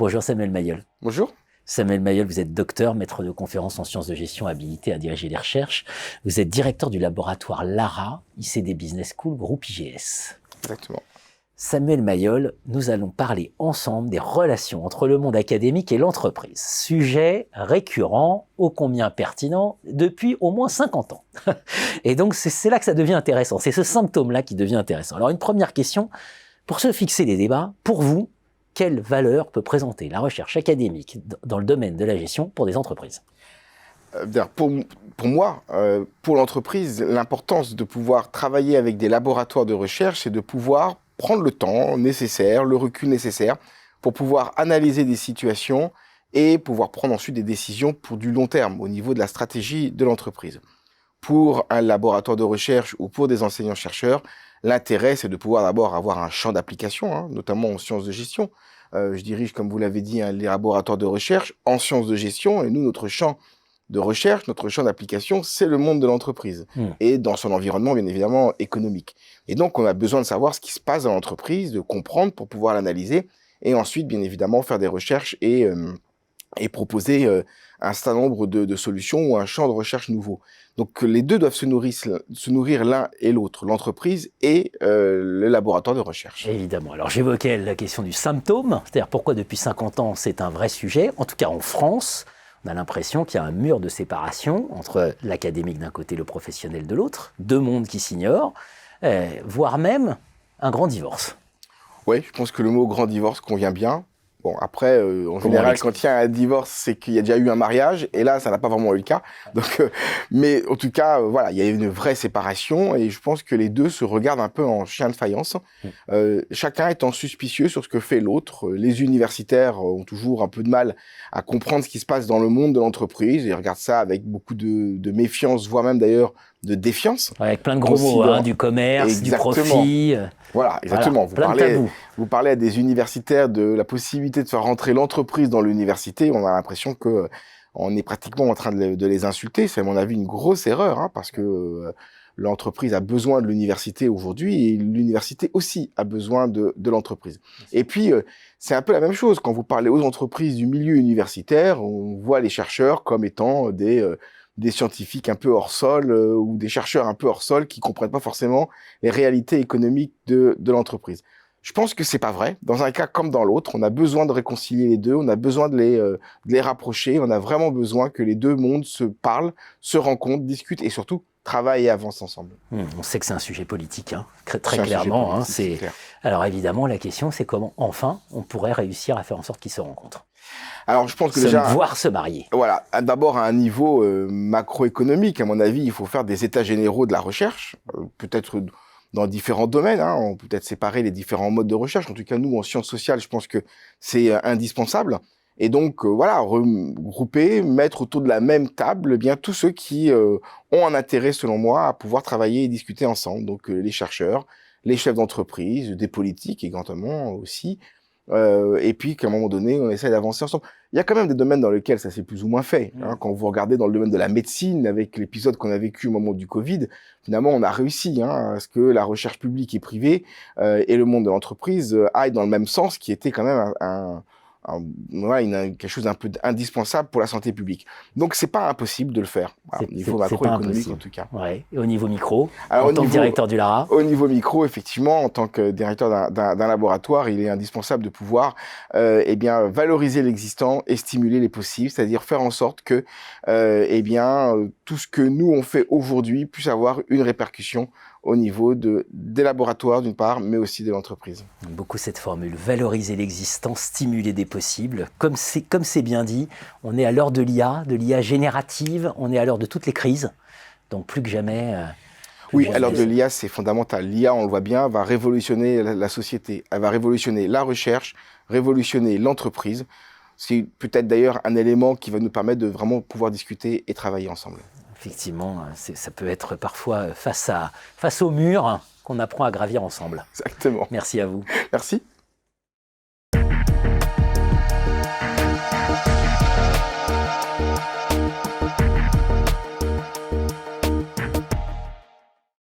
Bonjour Samuel Mayol. Bonjour. Samuel Mayol, vous êtes docteur, maître de conférences en sciences de gestion, habilité à diriger les recherches. Vous êtes directeur du laboratoire LARA, ICD Business School, groupe IGS. Exactement. Samuel Mayol, nous allons parler ensemble des relations entre le monde académique et l'entreprise. Sujet récurrent, ô combien pertinent, depuis au moins 50 ans. Et donc c'est là que ça devient intéressant, c'est ce symptôme-là qui devient intéressant. Alors une première question, pour se fixer les débats, pour vous, quelle valeur peut présenter la recherche académique dans le domaine de la gestion pour des entreprises ? Pour moi, pour l'entreprise, l'importance de pouvoir travailler avec des laboratoires de recherche, c'est de pouvoir prendre le temps nécessaire, le recul nécessaire pour pouvoir analyser des situations et pouvoir prendre ensuite des décisions pour du long terme au niveau de la stratégie de l'entreprise. Pour un laboratoire de recherche ou pour des enseignants-chercheurs, l'intérêt, c'est de pouvoir d'abord avoir un champ d'application, notamment en sciences de gestion. Je dirige, comme vous l'avez dit, les laboratoires de recherche en sciences de gestion. Et nous, notre champ de recherche, notre champ d'application, c'est le monde de l'entreprise. Et dans son environnement, bien évidemment, économique. Et donc, on a besoin de savoir ce qui se passe dans l'entreprise, de comprendre pour pouvoir l'analyser. Et ensuite, bien évidemment, faire des recherches et proposer un certain nombre de solutions ou un champ de recherche nouveau. Donc les deux doivent se nourrir l'un et l'autre, l'entreprise et le laboratoire de recherche. Évidemment. Alors j'évoquais la question du symptôme, c'est-à-dire pourquoi depuis 50 ans c'est un vrai sujet. En tout cas en France, on a l'impression qu'il y a un mur de séparation entre l'académique d'un côté et le professionnel de l'autre, deux mondes qui s'ignorent, voire même un grand divorce. Oui, je pense que le mot grand divorce convient bien. Bon, après, en général, quand il y a un divorce, c'est qu'il y a déjà eu un mariage, et là, ça n'a pas vraiment eu le cas. Donc, mais en tout cas, voilà, il y a une vraie séparation, et je pense que les deux se regardent un peu en chien de faïence, chacun étant suspicieux sur ce que fait l'autre. Les universitaires ont toujours un peu de mal à comprendre ce qui se passe dans le monde de l'entreprise, ils regardent ça avec beaucoup de méfiance, voire même d'ailleurs de défiance. Avec plein de gros mots, du commerce, exactement. Du profit. Voilà, exactement. Voilà, vous parlez à des universitaires de la possibilité de faire rentrer l'entreprise dans l'université. On a l'impression que on est pratiquement en train de les insulter. C'est à mon avis une grosse erreur, parce que l'entreprise a besoin de l'université aujourd'hui et l'université aussi a besoin de l'entreprise. Et puis, c'est un peu la même chose. Quand vous parlez aux entreprises du milieu universitaire, on voit les chercheurs comme étant des scientifiques un peu hors sol ou des chercheurs un peu hors sol qui comprennent pas forcément les réalités économiques de l'entreprise. Je pense que c'est pas vrai. Dans un cas comme dans l'autre, on a besoin de réconcilier les deux, on a besoin de les rapprocher, on a vraiment besoin que les deux mondes se parlent, se rencontrent, discutent et surtout travaillent et avancent ensemble. On sait que c'est un sujet politique, très clairement. C'est clair. Alors évidemment, la question c'est comment enfin on pourrait réussir à faire en sorte qu'ils se rencontrent. Alors, je pense que déjà voir se marier. Voilà, d'abord à un niveau macroéconomique, à mon avis, il faut faire des états généraux de la recherche, peut-être dans différents domaines. On peut peut-être séparer les différents modes de recherche. En tout cas, nous, en sciences sociales, je pense que c'est indispensable. Et donc, voilà, regrouper, mettre autour de la même table, bien tous ceux qui ont un intérêt, selon moi, à pouvoir travailler et discuter ensemble. Donc, les chercheurs, les chefs d'entreprise, des politiques également aussi. Et puis qu'à un moment donné, on essaie d'avancer ensemble. Il y a quand même des domaines dans lesquels ça s'est plus ou moins fait. Quand vous regardez dans le domaine de la médecine, avec l'épisode qu'on a vécu au moment du Covid, finalement, on a réussi à ce que la recherche publique et privée et le monde de l'entreprise aillent dans le même sens, qui était quand même quelque chose d'un peu indispensable pour la santé publique. Donc, c'est pas impossible de le faire, au niveau macroéconomique en tout cas. Ouais. Et au niveau micro, en tant que directeur du LARA? Au niveau micro, effectivement, en tant que directeur d'un laboratoire, il est indispensable de pouvoir valoriser l'existant et stimuler les possibles, c'est-à-dire faire en sorte que tout ce que nous on fait aujourd'hui puisse avoir une répercussion au niveau des laboratoires d'une part, mais aussi de l'entreprise. Beaucoup cette formule, valoriser l'existant, stimuler des possibles. Comme c'est bien dit, on est à l'heure de l'IA générative, on est à l'heure de toutes les crises, donc plus que jamais... Oui, à l'heure de l'IA, c'est fondamental. L'IA, on le voit bien, va révolutionner la société, elle va révolutionner la recherche, révolutionner l'entreprise. C'est peut-être d'ailleurs un élément qui va nous permettre de vraiment pouvoir discuter et travailler ensemble. Effectivement, ça peut être parfois face au mur qu'on apprend à gravir ensemble. Exactement. Merci à vous. Merci.